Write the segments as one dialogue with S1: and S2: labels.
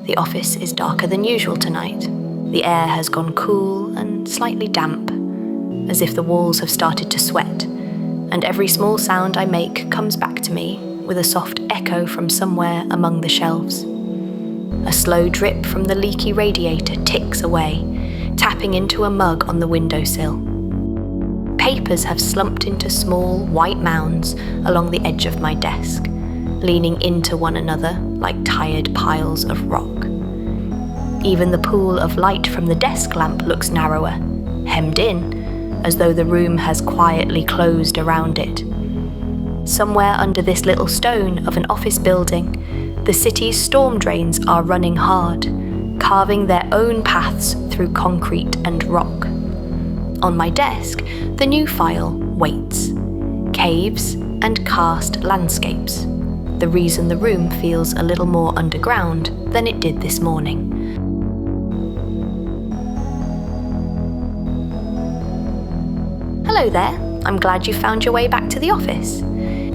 S1: The office is darker than usual tonight. The air has gone cool and slightly damp, as if the walls have started to sweat, and every small sound I make comes back to me with a soft echo from somewhere among the shelves. A slow drip from the leaky radiator ticks away, tapping into a mug on the windowsill. Papers have slumped into small, white mounds along the edge of my desk, leaning into one another like tired piles of rock. Even the pool of light from the desk lamp looks narrower, hemmed in, as though the room has quietly closed around it. Somewhere under this little stone of an office building, the city's storm drains are running hard, carving their own paths through concrete and rock. On my desk, the new file waits. Caves and karst landscapes. The reason the room feels a little more underground than it did this morning. Hello there, I'm glad you found your way back to the office.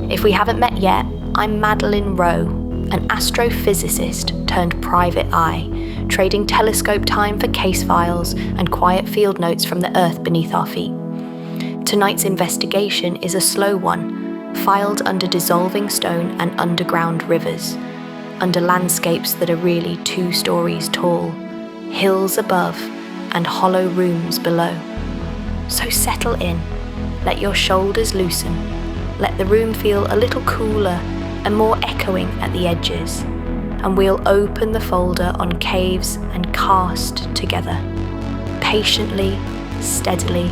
S1: If we haven't met yet, I'm Madeline Rowe, an astrophysicist turned private eye, trading telescope time for case files and quiet field notes from the earth beneath our feet. Tonight's investigation is a slow one, filed under dissolving stone and underground rivers, under landscapes that are really 2 stories tall, hills above and hollow rooms below. So settle in, let your shoulders loosen, let the room feel a little cooler and more echoing at the edges, and we'll open the folder on caves and karst together, patiently, steadily,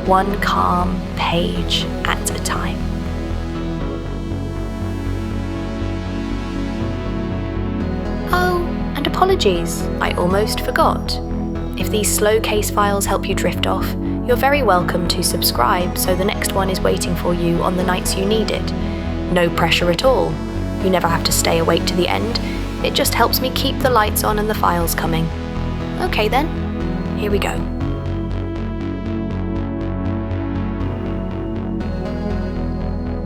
S1: one calm page at a time. Oh, and apologies, I almost forgot. If these slow case files help you drift off, you're very welcome to subscribe so the next one is waiting for you on the nights you need it. No pressure at all. You never have to stay awake to the end. It just helps me keep the lights on and the files coming. Okay then, here we go.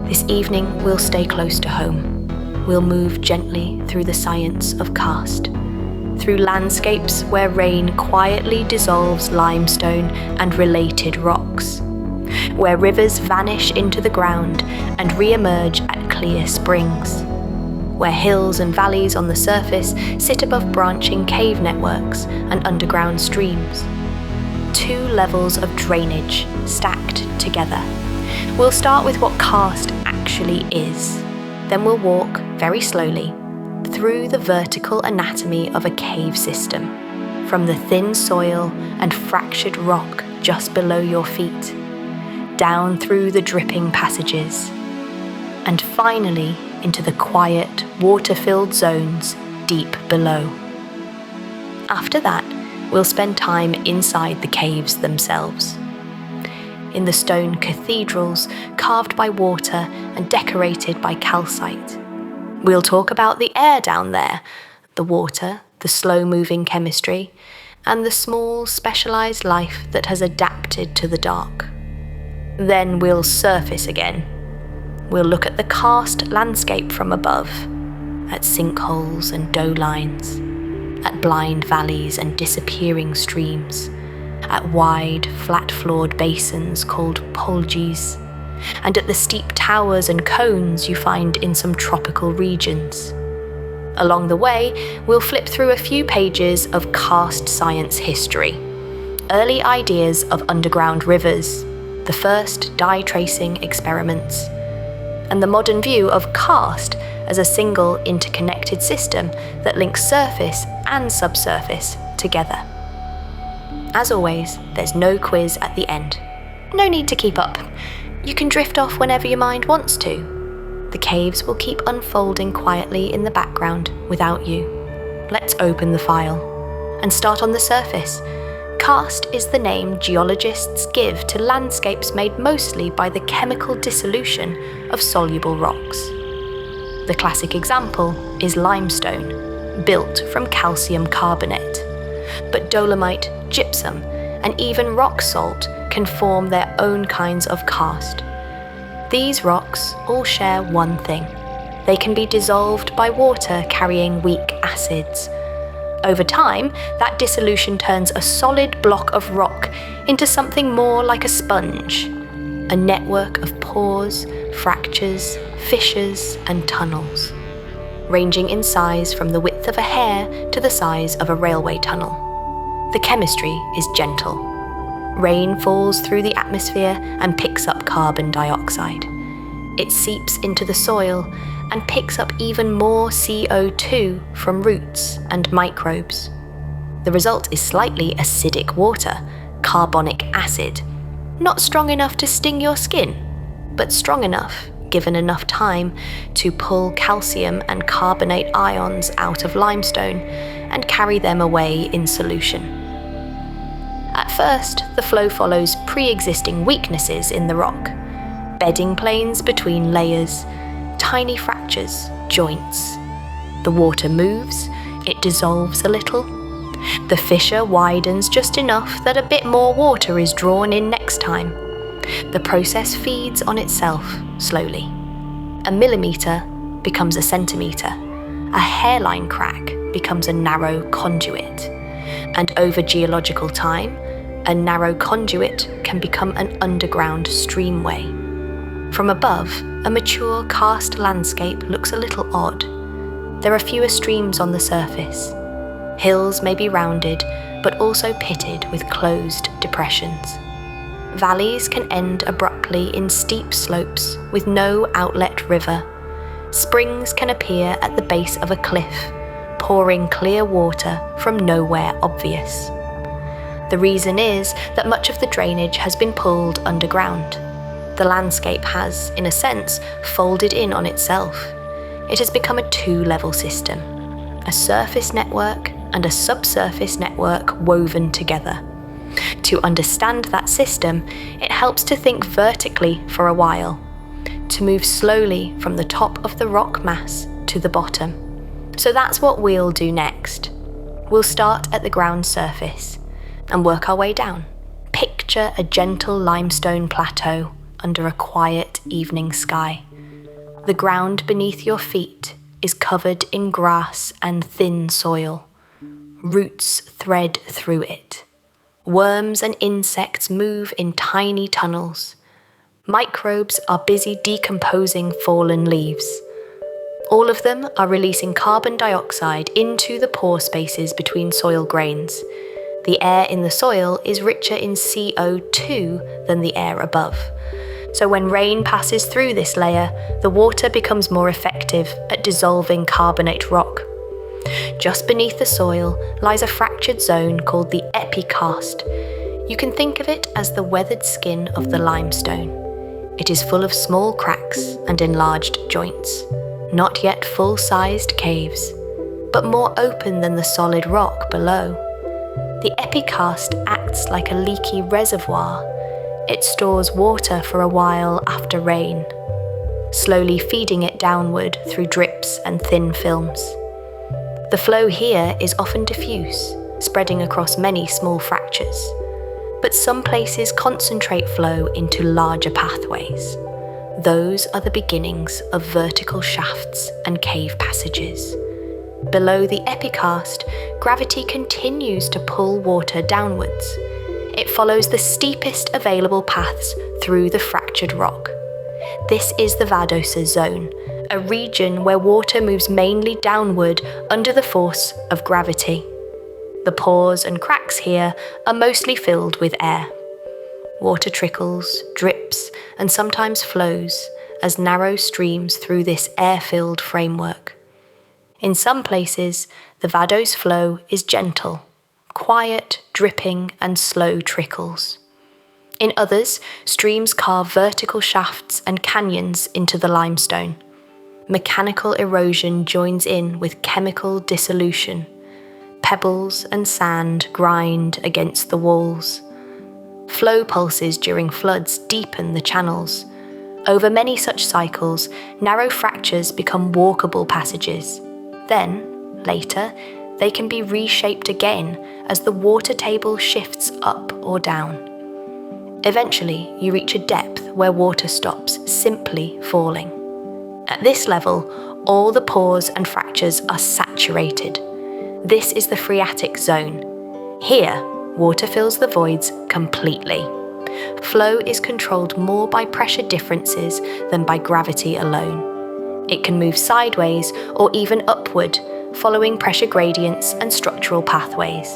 S1: This evening we'll stay close to home. We'll move gently through the science of karst, through landscapes where rain quietly dissolves limestone and related rocks, where rivers vanish into the ground and re-emerge at clear springs, where hills and valleys on the surface sit above branching cave networks and underground streams. 2 levels of drainage stacked together. We'll start with what karst actually is. Then we'll walk very slowly through the vertical anatomy of a cave system, from the thin soil and fractured rock just below your feet, down through the dripping passages, and finally into the quiet, water-filled zones deep below. After that, we'll spend time inside the caves themselves, in the stone cathedrals carved by water and decorated by calcite. We'll talk about the air down there, the water, the slow-moving chemistry, and the small, specialized life that has adapted to the dark. Then we'll surface again. We'll look at the karst landscape from above, at sinkholes and dolines, at blind valleys and disappearing streams, at wide, flat-floored basins called polges, and at the steep towers and cones you find in some tropical regions. Along the way, we'll flip through a few pages of karst science history, early ideas of underground rivers, the first dye tracing experiments, and the modern view of karst as a single interconnected system that links surface and subsurface together. As always, there's no quiz at the end. No need to keep up. You can drift off whenever your mind wants to. The caves will keep unfolding quietly in the background without you. Let's open the file and start on the surface. Karst is the name geologists give to landscapes made mostly by the chemical dissolution of soluble rocks. The classic example is limestone, built from calcium carbonate. But dolomite, gypsum, and even rock salt can form their own kinds of karst. These rocks all share one thing. They can be dissolved by water carrying weak acids, Over time, that dissolution turns a solid block of rock into something more like a sponge, a network of pores, fractures, fissures, and tunnels, ranging in size from the width of a hair to the size of a railway tunnel. The chemistry is gentle. Rain falls through the atmosphere and picks up carbon dioxide. It seeps into the soil and picks up even more CO2 from roots and microbes. The result is slightly acidic water, carbonic acid, not strong enough to sting your skin, but strong enough, given enough time, to pull calcium and carbonate ions out of limestone and carry them away in solution. At first, the flow follows pre-existing weaknesses in the rock, bedding planes between layers, tiny fractures, joints. The water moves, it dissolves a little. The fissure widens just enough that a bit more water is drawn in next time. The process feeds on itself slowly. A millimetre becomes a centimetre. A hairline crack becomes a narrow conduit. And over geological time, a narrow conduit can become an underground streamway. From above, a mature karst landscape looks a little odd. There are fewer streams on the surface. Hills may be rounded, but also pitted with closed depressions. Valleys can end abruptly in steep slopes with no outlet river. Springs can appear at the base of a cliff, pouring clear water from nowhere obvious. The reason is that much of the drainage has been pulled underground. The landscape has, in a sense, folded in on itself. It has become a two-level system, a surface network and a subsurface network woven together. To understand that system, it helps to think vertically for a while, to move slowly from the top of the rock mass to the bottom. So that's what we'll do next. We'll start at the ground surface and work our way down. Picture a gentle limestone plateau under a quiet evening sky. The ground beneath your feet is covered in grass and thin soil. Roots thread through it. Worms and insects move in tiny tunnels. Microbes are busy decomposing fallen leaves. All of them are releasing carbon dioxide into the pore spaces between soil grains. The air in the soil is richer in CO2 than the air above. So when rain passes through this layer, the water becomes more effective at dissolving carbonate rock. Just beneath the soil lies a fractured zone called the epikarst. You can think of it as the weathered skin of the limestone. It is full of small cracks and enlarged joints, not yet full-sized caves, but more open than the solid rock below. The epikarst acts like a leaky reservoir. It stores water for a while after rain, slowly feeding it downward through drips and thin films. The flow here is often diffuse, spreading across many small fractures, but some places concentrate flow into larger pathways. Those are the beginnings of vertical shafts and cave passages. Below the epikarst, gravity continues to pull water downwards. It follows the steepest available paths through the fractured rock. This is the vadose zone, a region where water moves mainly downward under the force of gravity. The pores and cracks here are mostly filled with air. Water trickles, drips, and sometimes flows as narrow streams through this air-filled framework. In some places, the vadose flow is gentle, quiet, dripping, and slow trickles. In others, streams carve vertical shafts and canyons into the limestone. Mechanical erosion joins in with chemical dissolution. Pebbles and sand grind against the walls. Flow pulses during floods deepen the channels. Over many such cycles, narrow fractures become walkable passages. Then, later, they can be reshaped again as the water table shifts up or down. Eventually, you reach a depth where water stops simply falling. At this level, all the pores and fractures are saturated. This is the phreatic zone. Here, water fills the voids completely. Flow is controlled more by pressure differences than by gravity alone. It can move sideways or even upward, following pressure gradients and structural pathways.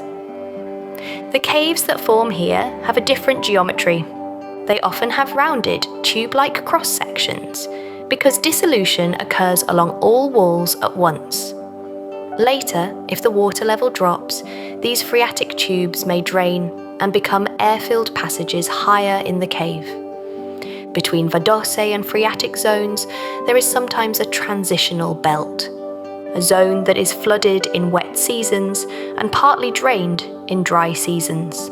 S1: The caves that form here have a different geometry. They often have rounded, tube-like cross-sections because dissolution occurs along all walls at once. Later, if the water level drops, these phreatic tubes may drain and become air-filled passages higher in the cave. Between vadose and phreatic zones, there is sometimes a transitional belt, a zone that is flooded in wet seasons and partly drained in dry seasons.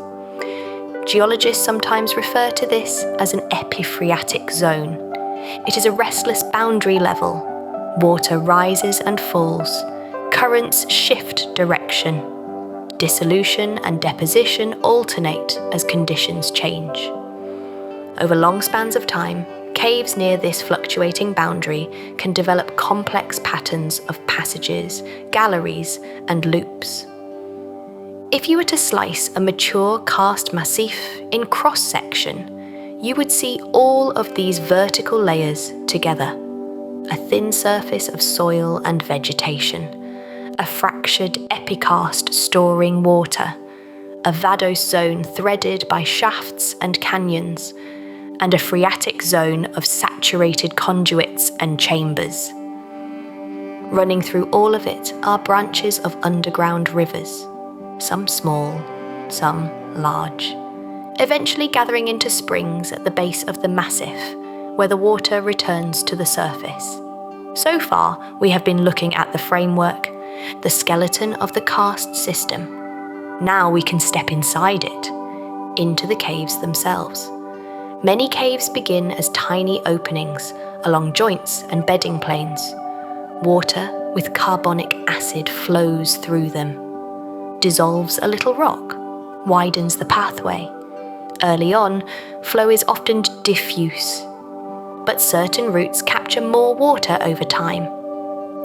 S1: Geologists sometimes refer to this as an epiphreatic zone. It is a restless boundary level. Water rises and falls. Currents shift direction. Dissolution and deposition alternate as conditions change. Over long spans of time, caves near this fluctuating boundary can develop complex patterns of passages, galleries, and loops. If you were to slice a mature karst massif in cross-section, you would see all of these vertical layers together. A thin surface of soil and vegetation, a fractured epikarst storing water, a vadose zone threaded by shafts and canyons, and a phreatic zone of saturated conduits and chambers. Running through all of it are branches of underground rivers, some small, some large, eventually gathering into springs at the base of the massif, where the water returns to the surface. So far, we have been looking at the framework, the skeleton of the karst system. Now we can step inside it, into the caves themselves. Many caves begin as tiny openings along joints and bedding planes. Water with carbonic acid flows through them, dissolves a little rock, widens the pathway. Early on, flow is often diffuse, but certain routes capture more water over time.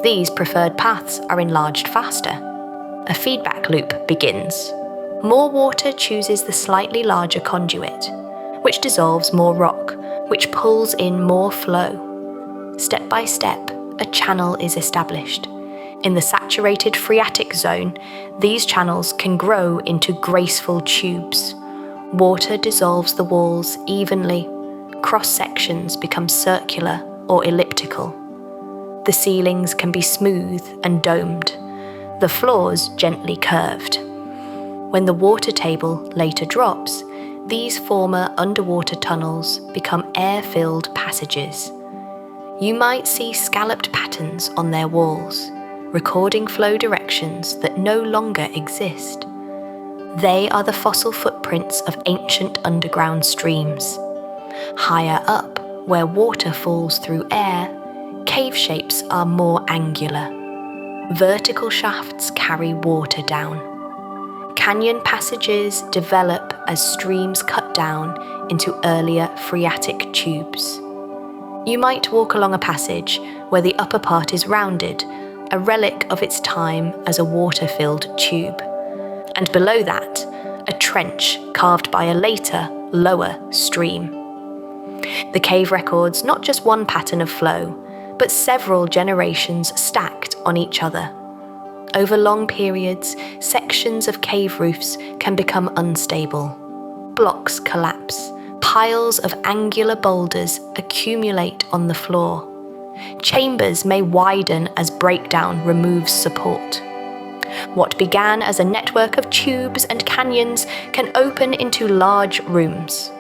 S1: These preferred paths are enlarged faster. A feedback loop begins. More water chooses the slightly larger conduit, which dissolves more rock, which pulls in more flow. Step by step, a channel is established. In the saturated phreatic zone, these channels can grow into graceful tubes. Water dissolves the walls evenly. Cross-sections become circular or elliptical. The ceilings can be smooth and domed, the floors gently curved. When the water table later drops, these former underwater tunnels become air-filled passages. You might see scalloped patterns on their walls, recording flow directions that no longer exist. They are the fossil footprints of ancient underground streams. Higher up, where water falls through air, cave shapes are more angular. Vertical shafts carry water down. Canyon passages develop as streams cut down into earlier phreatic tubes. You might walk along a passage where the upper part is rounded, a relic of its time as a water-filled tube. And below that, a trench carved by a later, lower stream. The cave records not just one pattern of flow, but several generations stacked on each other. Over long periods, sections of cave roofs can become unstable. Blocks collapse. Piles of angular boulders accumulate on the floor. Chambers may widen as breakdown removes support. What began as a network of tubes and canyons can open into large rooms.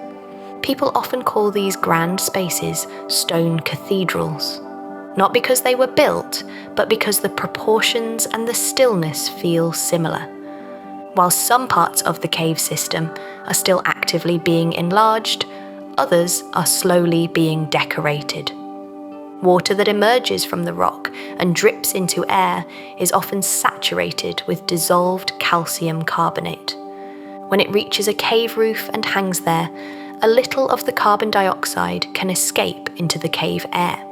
S1: People often call these grand spaces stone cathedrals. Not because they were built, but because the proportions and the stillness feel similar. While some parts of the cave system are still actively being enlarged, others are slowly being decorated. Water that emerges from the rock and drips into air is often saturated with dissolved calcium carbonate. When it reaches a cave roof and hangs there, a little of the carbon dioxide can escape into the cave air.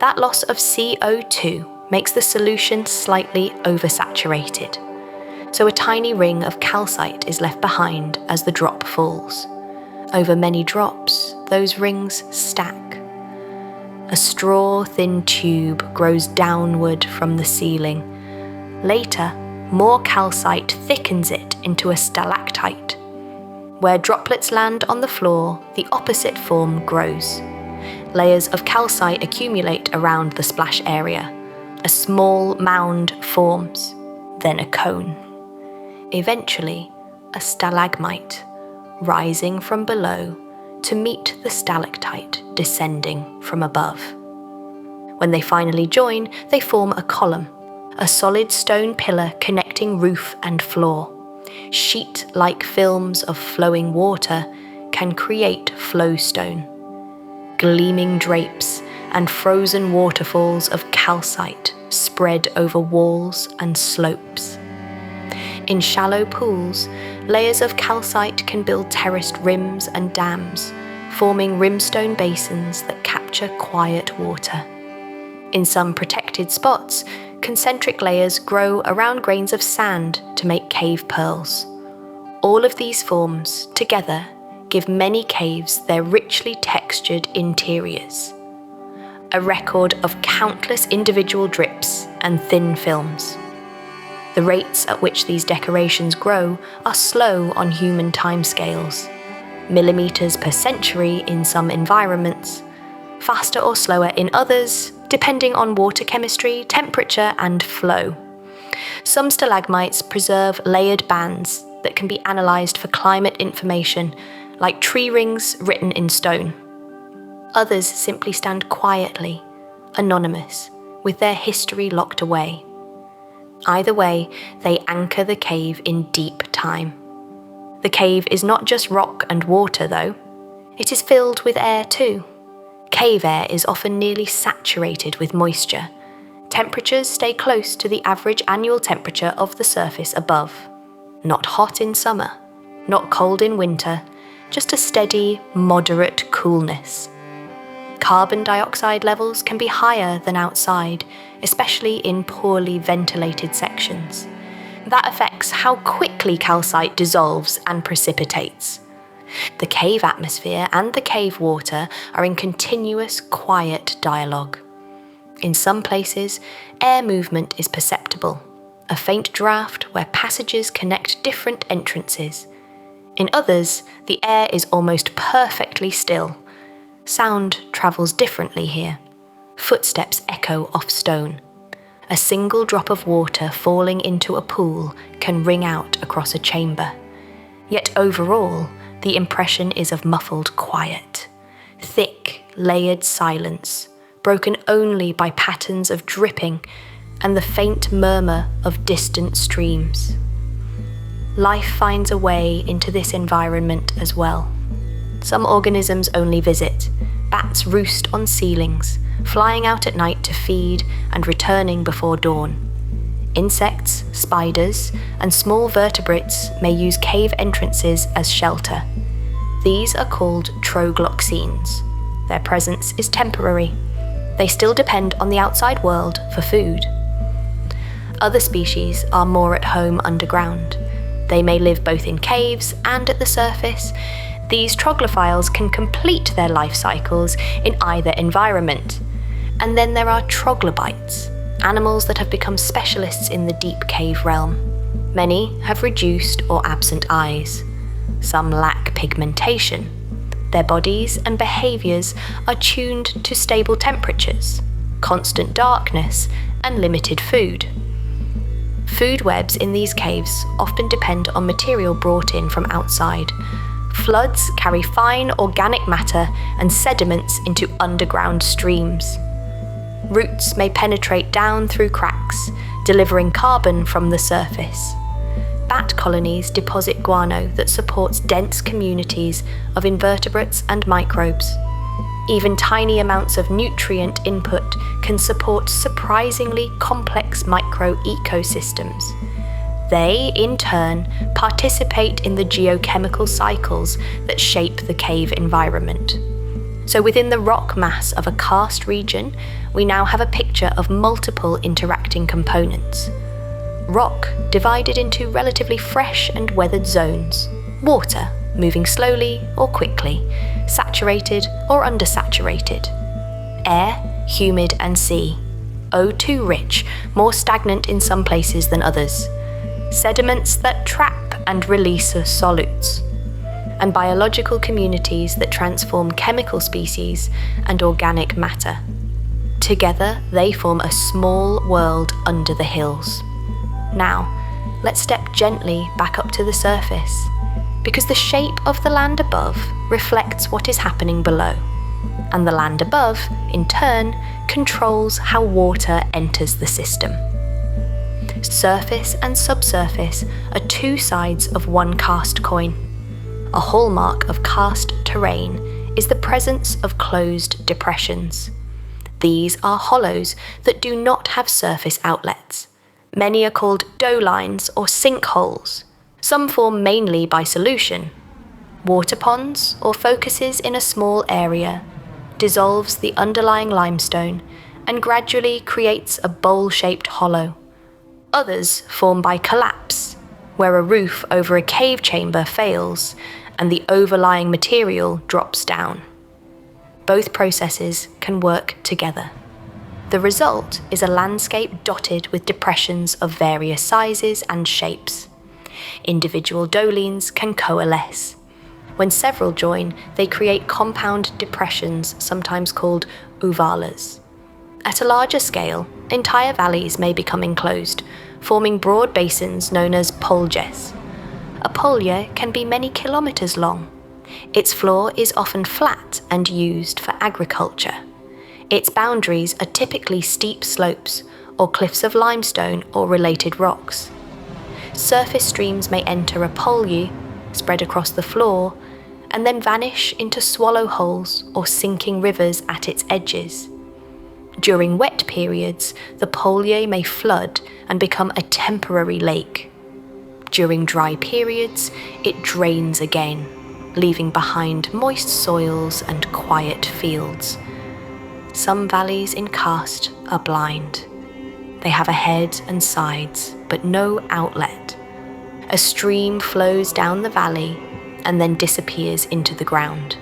S1: That loss of CO2 makes the solution slightly oversaturated, so a tiny ring of calcite is left behind as the drop falls. Over many drops, those rings stack. A straw-thin tube grows downward from the ceiling. Later, more calcite thickens it into a stalactite. Where droplets land on the floor, the opposite form grows. Layers of calcite accumulate around the splash area. A small mound forms, then a cone. Eventually, a stalagmite, rising from below to meet the stalactite descending from above. When they finally join, they form a column, a solid stone pillar connecting roof and floor. Sheet-like films of flowing water can create flowstone. Gleaming drapes and frozen waterfalls of calcite spread over walls and slopes. In shallow pools, layers of calcite can build terraced rims and dams, forming rimstone basins that capture quiet water. In some protected spots, concentric layers grow around grains of sand to make cave pearls. All of these forms, together, give many caves their richly textured interiors. A record of countless individual drips and thin films. The rates at which these decorations grow are slow on human timescales, millimeters per century in some environments, faster or slower in others, depending on water chemistry, temperature, and flow. Some stalagmites preserve layered bands that can be analysed for climate information, like tree rings written in stone. Others simply stand quietly, anonymous, with their history locked away. Either way, they anchor the cave in deep time. The cave is not just rock and water, though. It is filled with air too. Cave air is often nearly saturated with moisture. Temperatures stay close to the average annual temperature of the surface above. Not hot in summer, not cold in winter, just a steady, moderate coolness. Carbon dioxide levels can be higher than outside, especially in poorly ventilated sections. That affects how quickly calcite dissolves and precipitates. The cave atmosphere and the cave water are in continuous, quiet dialogue. In some places, air movement is perceptible, a faint draft where passages connect different entrances. In others, the air is almost perfectly still. Sound travels differently here. Footsteps echo off stone. A single drop of water falling into a pool can ring out across a chamber. Yet overall, the impression is of muffled quiet. Thick, layered silence, broken only by patterns of dripping and the faint murmur of distant streams. Life finds a way into this environment as well. Some organisms only visit. Bats roost on ceilings, flying out at night to feed and returning before dawn. Insects, spiders, and small vertebrates may use cave entrances as shelter. These are called trogloxenes. Their presence is temporary. They still depend on the outside world for food. Other species are more at home underground. They may live both in caves and at the surface. These troglophiles can complete their life cycles in either environment. And then there are troglobites, animals that have become specialists in the deep cave realm. Many have reduced or absent eyes. Some lack pigmentation. Their bodies and behaviours are tuned to stable temperatures, constant darkness, and limited food. Food webs in these caves often depend on material brought in from outside. Floods carry fine organic matter and sediments into underground streams. Roots may penetrate down through cracks, delivering carbon from the surface. Bat colonies deposit guano that supports dense communities of invertebrates and microbes. Even tiny amounts of nutrient input can support surprisingly complex micro-ecosystems. They, in turn, participate in the geochemical cycles that shape the cave environment. So within the rock mass of a karst region, we now have a picture of multiple interacting components. Rock divided into relatively fresh and weathered zones. Water moving slowly or quickly, saturated or undersaturated. Air, humid and sea. O2 rich, more stagnant in some places than others. Sediments that trap and release solutes. And biological communities that transform chemical species and organic matter. Together, they form a small world under the hills. Now, let's step gently back up to the surface, because the shape of the land above reflects what is happening below, and the land above, in turn, controls how water enters the system. Surface and subsurface are two sides of one karst coin. A hallmark of karst terrain is the presence of closed depressions. These are hollows that do not have surface outlets. Many are called dolines or sinkholes. Some form mainly by solution. Water ponds or focuses in a small area, dissolves the underlying limestone and gradually creates a bowl-shaped hollow. Others form by collapse, where a roof over a cave chamber fails and the overlying material drops down. Both processes can work together. The result is a landscape dotted with depressions of various sizes and shapes. Individual dolines can coalesce. When several join, they create compound depressions, sometimes called uvalas. At a larger scale, entire valleys may become enclosed, forming broad basins known as poljes. A polje can be many kilometers long. Its floor is often flat and used for agriculture. Its boundaries are typically steep slopes or cliffs of limestone or related rocks. Surface streams may enter a polje, spread across the floor, and then vanish into swallow holes or sinking rivers at its edges. During wet periods, the polje may flood and become a temporary lake. During dry periods, it drains again, leaving behind moist soils and quiet fields. Some valleys in karst are blind. They have a head and sides, but no outlet. A stream flows down the valley and then disappears into the ground.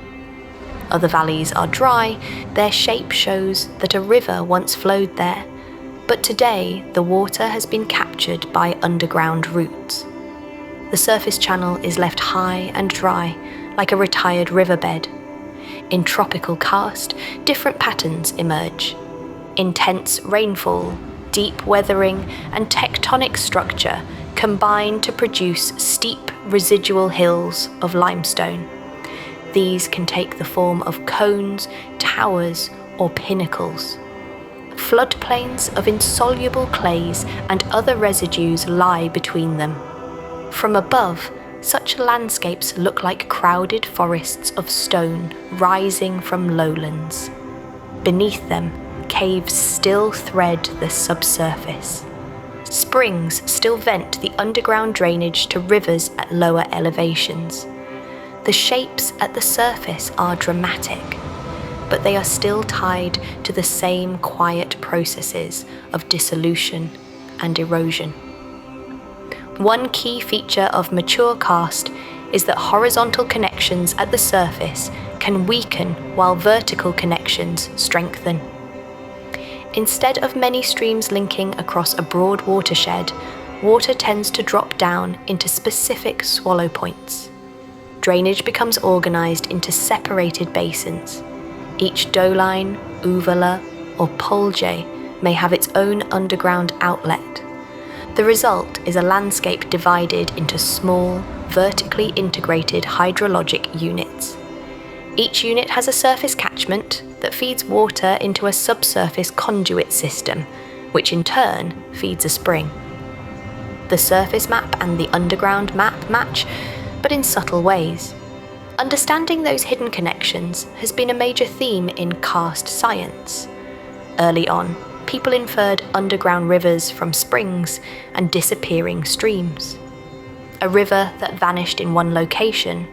S1: Other valleys are dry. Their shape shows that a river once flowed there, but today the water has been captured by underground roots. The surface channel is left high and dry, like a retired riverbed. In tropical karst, different patterns emerge. Intense rainfall, deep weathering, and tectonic structure combine to produce steep residual hills of limestone. These can take the form of cones, towers, or pinnacles. Floodplains of insoluble clays and other residues lie between them. From above, such landscapes look like crowded forests of stone rising from lowlands. Beneath them, caves still thread the subsurface. Springs still vent the underground drainage to rivers at lower elevations. The shapes at the surface are dramatic, but they are still tied to the same quiet processes of dissolution and erosion. One key feature of mature karst is that horizontal connections at the surface can weaken while vertical connections strengthen. Instead of many streams linking across a broad watershed, water tends to drop down into specific swallow points. Drainage becomes organized into separated basins. Each doline, uvala, or polje may have its own underground outlet. The result is a landscape divided into small, vertically integrated hydrologic units. Each unit has a surface catchment that feeds water into a subsurface conduit system, which in turn feeds a spring. The surface map and the underground map match, but in subtle ways. Understanding those hidden connections has been a major theme in karst science. Early on, people inferred underground rivers from springs and disappearing streams. A river that vanished in one location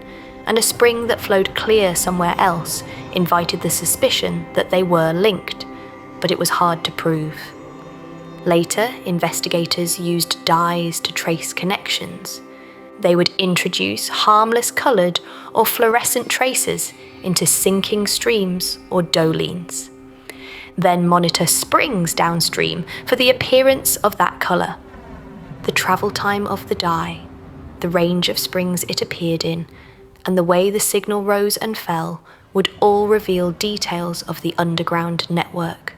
S1: and a spring that flowed clear somewhere else invited the suspicion that they were linked, but it was hard to prove. Later, investigators used dyes to trace connections. They would introduce harmless coloured or fluorescent traces into sinking streams or dolines. Then monitor springs downstream for the appearance of that colour, the travel time of the dye, the range of springs it appeared in, and the way the signal rose and fell would all reveal details of the underground network.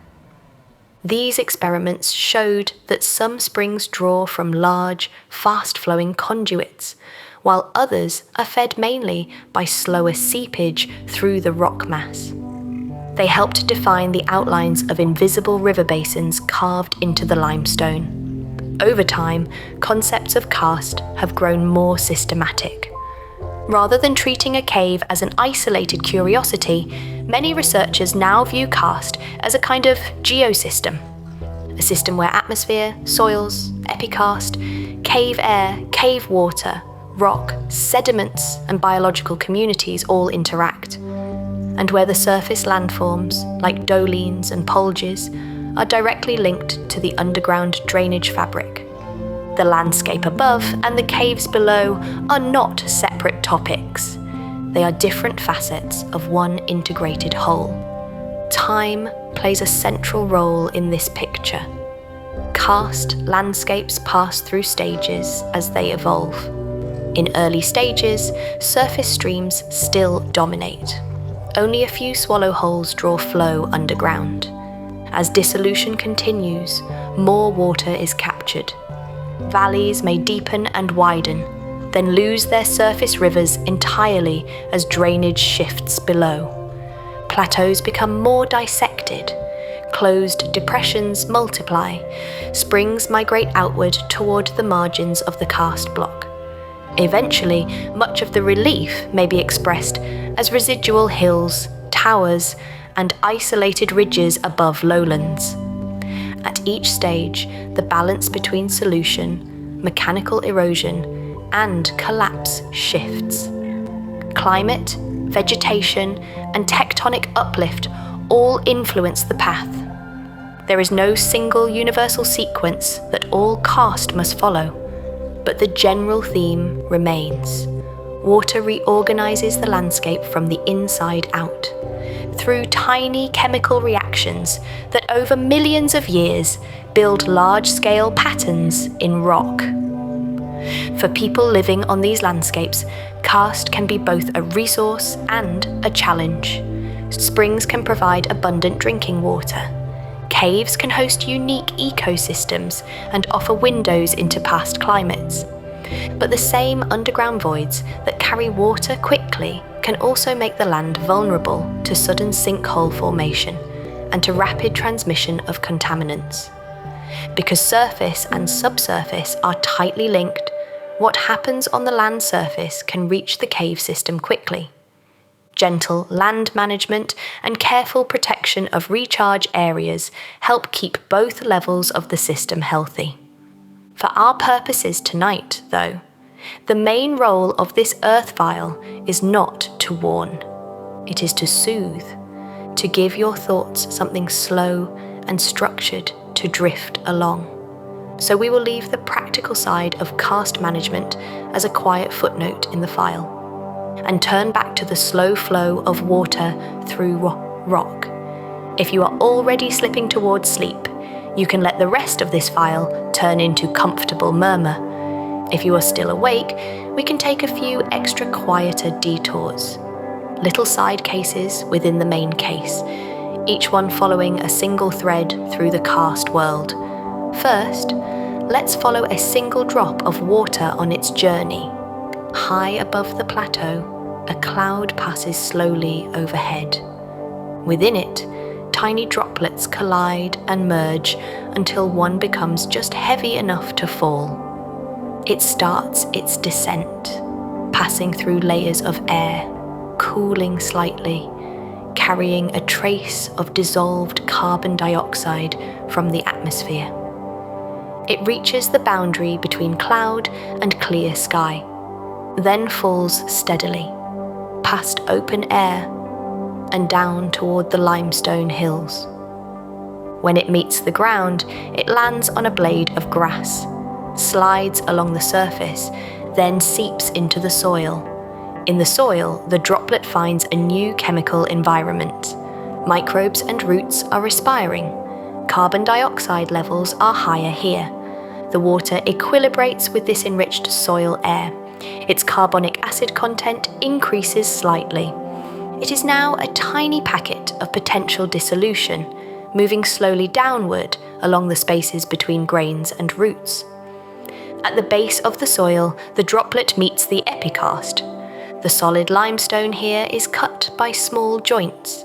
S1: These experiments showed that some springs draw from large, fast-flowing conduits, while others are fed mainly by slower seepage through the rock mass. They helped define the outlines of invisible river basins carved into the limestone. Over time, concepts of karst have grown more systematic. Rather than treating a cave as an isolated curiosity, many researchers now view karst as a kind of geosystem, a system where atmosphere, soils, epikarst, cave air, cave water, rock, sediments, and biological communities all interact, and where the surface landforms, like dolines and polges, are directly linked to the underground drainage fabric. The landscape above and the caves below are not separate topics. They are different facets of one integrated whole. Time plays a central role in this picture. Karst landscapes pass through stages as they evolve. In early stages, surface streams still dominate. Only a few swallow holes draw flow underground. As dissolution continues, more water is captured. Valleys may deepen and widen, then lose their surface rivers entirely as drainage shifts below. Plateaus become more dissected. Closed depressions multiply. Springs migrate outward toward the margins of the karst block. Eventually, much of the relief may be expressed as residual hills, towers, and isolated ridges above lowlands. At each stage, the balance between solution, mechanical erosion, and collapse shifts. Climate, vegetation, and tectonic uplift all influence the path. There is no single universal sequence that all karst must follow, but the general theme remains. Water reorganizes the landscape from the inside out, through tiny chemical reactions that over millions of years build large-scale patterns in rock. For people living on these landscapes, karst can be both a resource and a challenge. Springs can provide abundant drinking water. Caves can host unique ecosystems and offer windows into past climates. But the same underground voids that carry water quickly can also make the land vulnerable to sudden sinkhole formation and to rapid transmission of contaminants. Because surface and subsurface are tightly linked, what happens on the land surface can reach the cave system quickly. Gentle land management and careful protection of recharge areas help keep both levels of the system healthy. For our purposes tonight, though, the main role of this Earthfile is not to warn. It is to soothe, to give your thoughts something slow and structured to drift along. So we will leave the practical side of karst management as a quiet footnote in the file, and turn back to the slow flow of water through rock. If you are already slipping towards sleep, you can let the rest of this file turn into comfortable murmur. If you are still awake, we can take a few extra quieter detours. Little side cases within the main case, each one following a single thread through the karst world. First, let's follow a single drop of water on its journey. High above the plateau, a cloud passes slowly overhead. Within it, tiny droplets collide and merge until one becomes just heavy enough to fall. It starts its descent, passing through layers of air, cooling slightly, carrying a trace of dissolved carbon dioxide from the atmosphere. It reaches the boundary between cloud and clear sky, then falls steadily. past open air, and down toward the limestone hills. When it meets the ground, it lands on a blade of grass, slides along the surface, then seeps into the soil. In the soil, the droplet finds a new chemical environment. Microbes and roots are respiring. Carbon dioxide levels are higher here. The water equilibrates with this enriched soil air. Its carbonic acid content increases slightly. It is now a tiny packet of potential dissolution, moving slowly downward along the spaces between grains and roots. At the base of the soil, the droplet meets the epikarst. The solid limestone here is cut by small joints.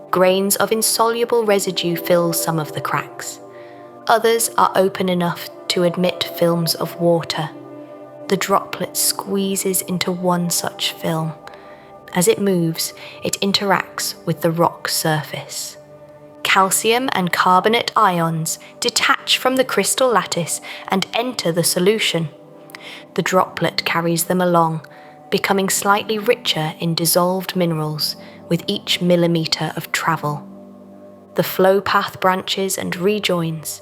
S1: Grains of insoluble residue fill some of the cracks. Others are open enough to admit films of water. The droplet squeezes into one such film. As it moves, it interacts with the rock surface. Calcium and carbonate ions detach from the crystal lattice and enter the solution. The droplet carries them along, becoming slightly richer in dissolved minerals with each millimetre of travel. The flow path branches and rejoins.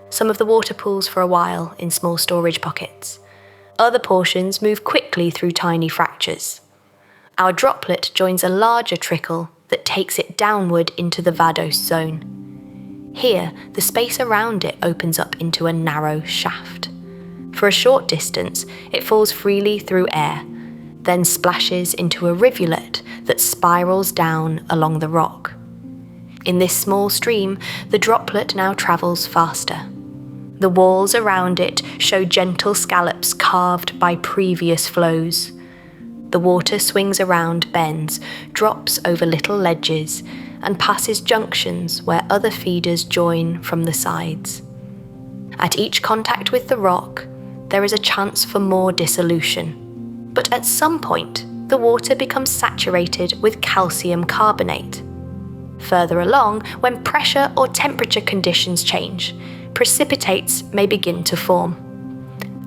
S1: Some of the water pools for a while in small storage pockets. Other portions move quickly through tiny fractures. Our droplet joins a larger trickle that takes it downward into the vadose zone. Here, the space around it opens up into a narrow shaft. For a short distance, it falls freely through air, then splashes into a rivulet that spirals down along the rock. In this small stream, the droplet now travels faster. The walls around it show gentle scallops carved by previous flows. The water swings around bends, drops over little ledges, and passes junctions where other feeders join from the sides. At each contact with the rock, there is a chance for more dissolution. But at some point, the water becomes saturated with calcium carbonate. Further along, when pressure or temperature conditions change, precipitates may begin to form.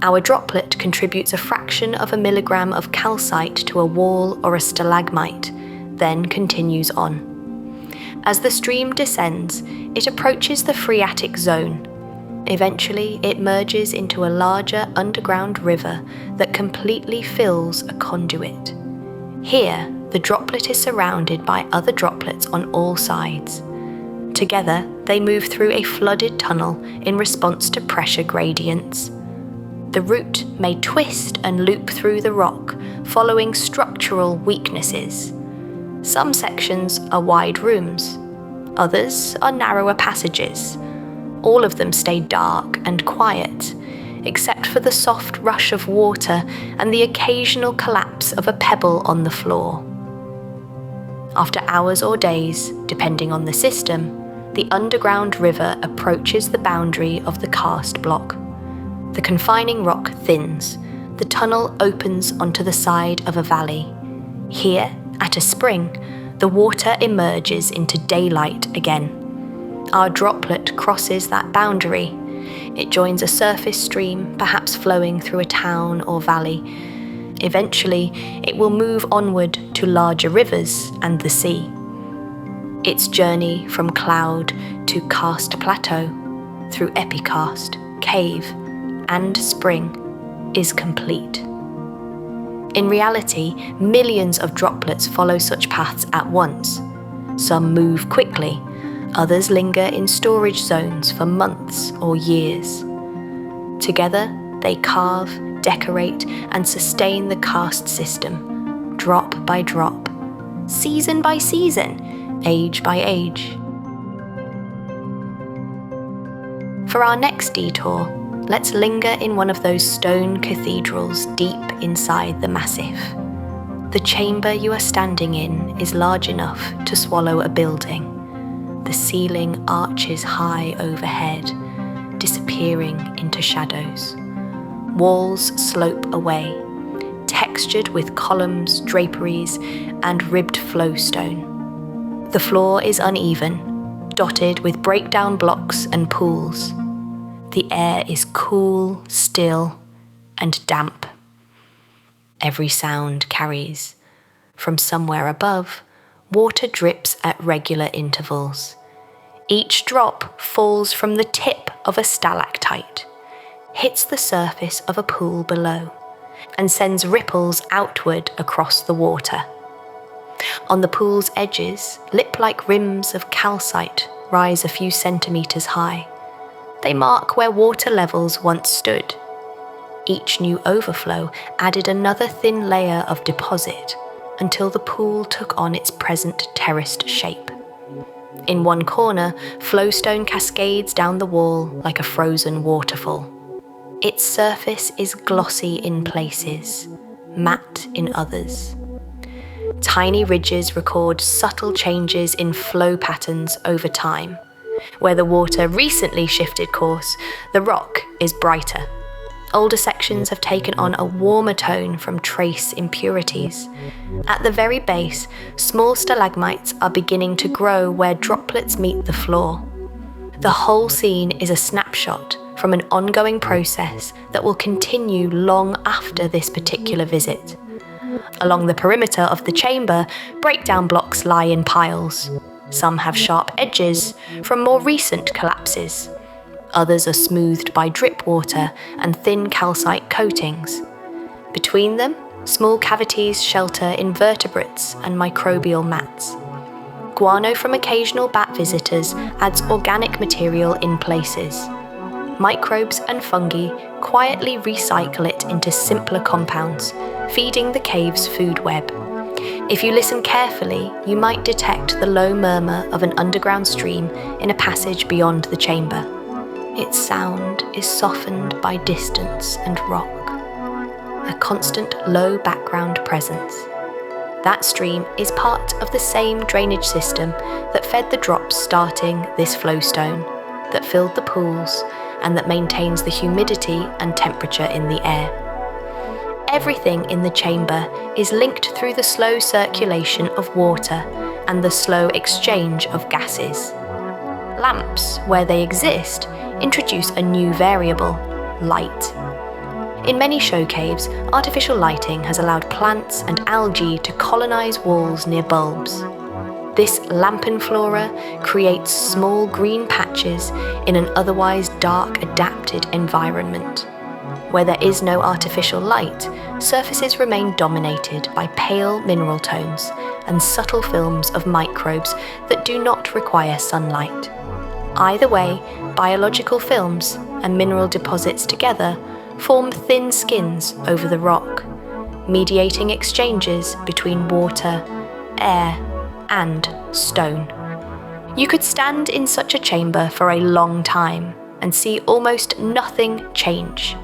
S1: Our droplet contributes a fraction of a milligram of calcite to a wall or a stalagmite, then continues on. As the stream descends, it approaches the phreatic zone. Eventually, it merges into a larger underground river that completely fills a conduit. Here, the droplet is surrounded by other droplets on all sides. Together, they move through a flooded tunnel in response to pressure gradients. The route may twist and loop through the rock, following structural weaknesses. Some sections are wide rooms, others are narrower passages. All of them stay dark and quiet, except for the soft rush of water and the occasional collapse of a pebble on the floor. After hours or days, depending on the system, the underground river approaches the boundary of the karst block. The confining rock thins. The tunnel opens onto the side of a valley. Here, at a spring, the water emerges into daylight again. Our droplet crosses that boundary. It joins a surface stream, perhaps flowing through a town or valley. Eventually, it will move onward to larger rivers and the sea. Its journey from cloud to karst plateau, through epikarst, cave, and spring is complete. In reality, millions of droplets follow such paths at once. Some move quickly, others linger in storage zones for months or years. Together, they carve, decorate, and sustain the karst system, drop by drop, season by season, age by age. For our next detour, let's linger in one of those stone cathedrals deep inside the massif. The chamber you are standing in is large enough to swallow a building. The ceiling arches high overhead, disappearing into shadows. Walls slope away, textured with columns, draperies, and ribbed flowstone. The floor is uneven, dotted with breakdown blocks and pools. The air is cool, still, and damp. Every sound carries From somewhere above, water drips at regular intervals. Each drop falls from the tip of a stalactite, hits the surface of a pool below, and sends ripples outward across the water. On the pool's edges, lip-like rims of calcite rise a few centimetres high. They mark where water levels once stood. Each new overflow added another thin layer of deposit until the pool took on its present terraced shape. In one corner, flowstone cascades down the wall like a frozen waterfall. Its surface is glossy in places, matte in others. Tiny ridges record subtle changes in flow patterns over time. Where the water recently shifted course, the rock is brighter. Older sections have taken on a warmer tone from trace impurities. At the very base, small stalagmites are beginning to grow where droplets meet the floor. The whole scene is a snapshot from an ongoing process that will continue long after this particular visit. Along the perimeter of the chamber, breakdown blocks lie in piles. Some have sharp edges from more recent collapses. Others are smoothed by drip water and thin calcite coatings. Between them, small cavities shelter invertebrates and microbial mats. Guano from occasional bat visitors adds organic material in places. Microbes and fungi quietly recycle it into simpler compounds, feeding the cave's food web. If you listen carefully, you might detect the low murmur of an underground stream in a passage beyond the chamber. Its sound is softened by distance and rock, a constant low background presence. That stream is part of the same drainage system that fed the drops starting this flowstone, that filled the pools, and that maintains the humidity and temperature in the air. Everything in the chamber is linked through the slow circulation of water and the slow exchange of gases. Lamps, where they exist, introduce a new variable, light. In many show caves, artificial lighting has allowed plants and algae to colonize walls near bulbs. This lampenflora creates small green patches in an otherwise dark, adapted environment. Where there is no artificial light, surfaces remain dominated by pale mineral tones and subtle films of microbes that do not require sunlight. Either way, biological films and mineral deposits together form thin skins over the rock, mediating exchanges between water, air, and stone. You could stand in such a chamber for a long time and see almost nothing change.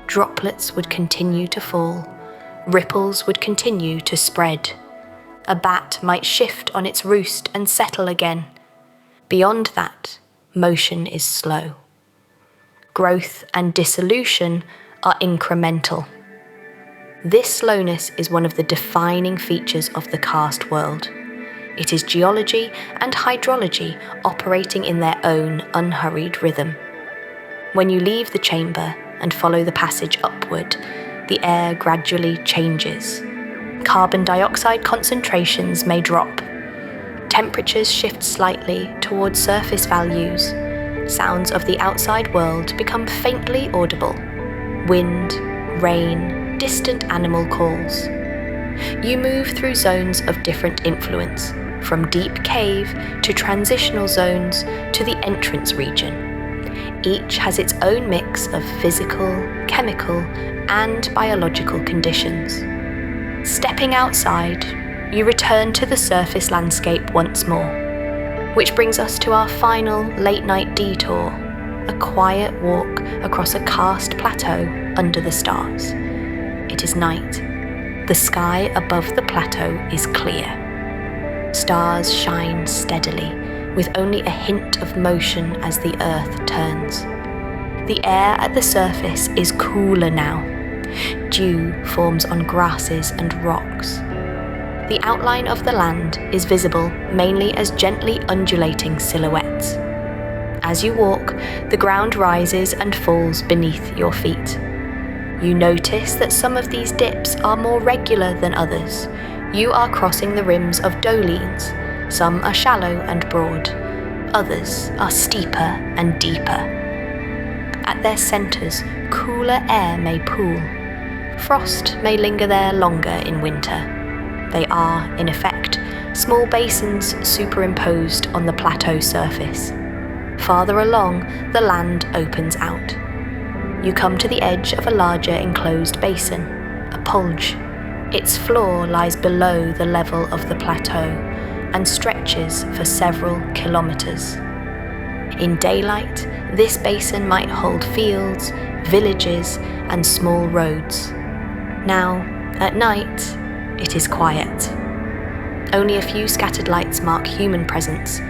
S1: Droplets would continue to fall, ripples would continue to spread. A bat might shift on its roost and settle again. Beyond that, motion is slow. Growth and dissolution are incremental. This slowness is one of the defining features of the karst world. It is geology and hydrology operating in their own unhurried rhythm. When you leave the chamber and follow the passage upward, the air gradually changes. Carbon dioxide concentrations may drop. Temperatures shift slightly towards surface values. Sounds of the outside world become faintly audible. Wind, rain, distant animal calls. You move through zones of different influence, from deep cave to transitional zones to the entrance region. Each has its own mix of physical, chemical, and biological conditions. Stepping outside, you return to the surface landscape once more. Which brings us to our final late-night detour, a quiet walk across a karst plateau under the stars. It is night. The sky above the plateau is clear. Stars shine steadily, with only a hint of motion as the earth turns. The air at the surface is cooler now. Dew forms on grasses and rocks. The outline of the land is visible mainly as gently undulating silhouettes. As you walk, the ground rises and falls beneath your feet. You notice that some of these dips are more regular than others. You are crossing the rims of dolines. Some are shallow and broad. Others are steeper and deeper. At their centres, cooler air may pool. Frost may linger there longer in winter. They are, in effect, small basins superimposed on the plateau surface. Farther along, the land opens out. You come to the edge of a larger enclosed basin, a pulge. Its floor lies below the level of the plateau and stretches for several kilometres. In daylight, this basin might hold fields, villages, and small roads. Now, at night, it is quiet. Only a few scattered lights mark human presence.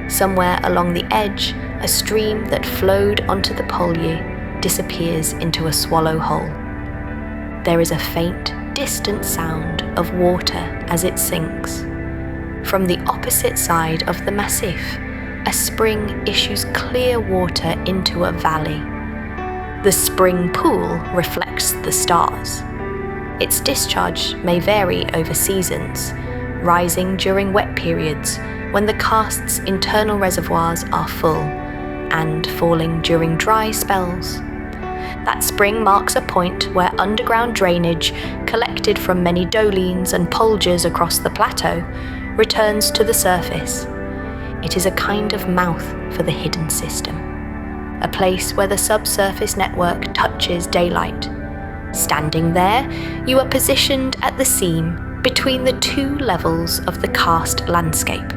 S1: Somewhere along the edge, a stream that flowed onto the Polye disappears into a swallow hole. There is a faint, distant sound of water as it sinks. From the opposite side of the massif, a spring issues clear water into a valley. The spring pool reflects the stars. Its discharge may vary over seasons, rising during wet periods when the karst's internal reservoirs are full, and falling during dry spells. That spring marks a point where underground drainage, collected from many dolines and polges across the plateau, returns to the surface. It is a kind of mouth for the hidden system, a place where the subsurface network touches daylight. Standing there, you are positioned at the seam between the two levels of the karst landscape.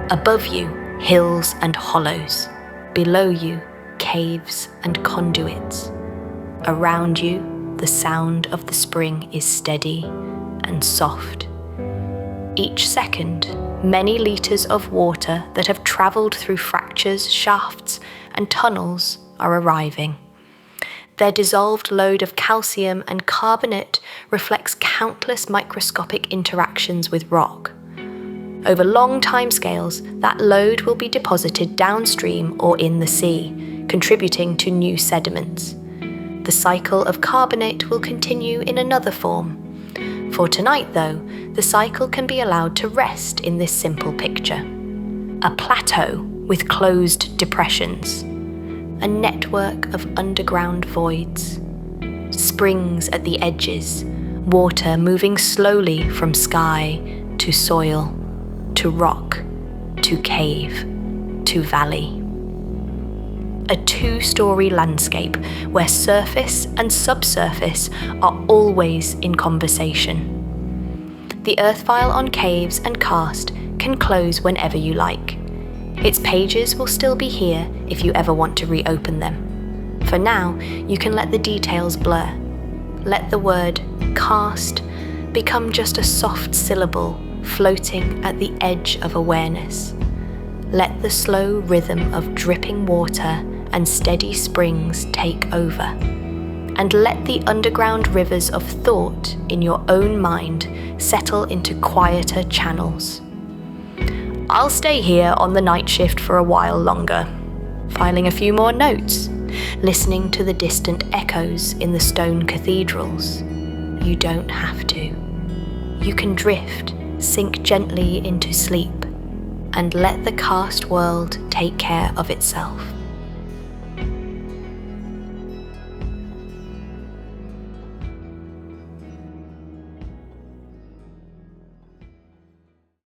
S1: Above you, hills and hollows. Below you, caves and conduits. Around you, the sound of the spring is steady and soft. Each second, many litres of water that have travelled through fractures, shafts, and tunnels are arriving. Their dissolved load of calcium and carbonate reflects countless microscopic interactions with rock. Over long timescales, that load will be deposited downstream or in the sea, contributing to new sediments. The cycle of carbonate will continue in another form. For tonight, though, the cycle can be allowed to rest in this simple picture. A plateau with closed depressions. A network of underground voids. Springs at the edges, water moving slowly from sky to soil, to rock, to cave, to valley. A two-story landscape where surface and subsurface are always in conversation. The Earthfile on caves and karst can close whenever you like. Its pages will still be here if you ever want to reopen them. For now, you can let the details blur. Let the word karst become just a soft syllable floating at the edge of awareness. Let the slow rhythm of dripping water and steady springs take over. And let the underground rivers of thought in your own mind settle into quieter channels. I'll stay here on the night shift for a while longer, filing a few more notes, listening to the distant echoes in the stone cathedrals. You don't have to. You can drift, sink gently into sleep, and let the karst world take care of itself.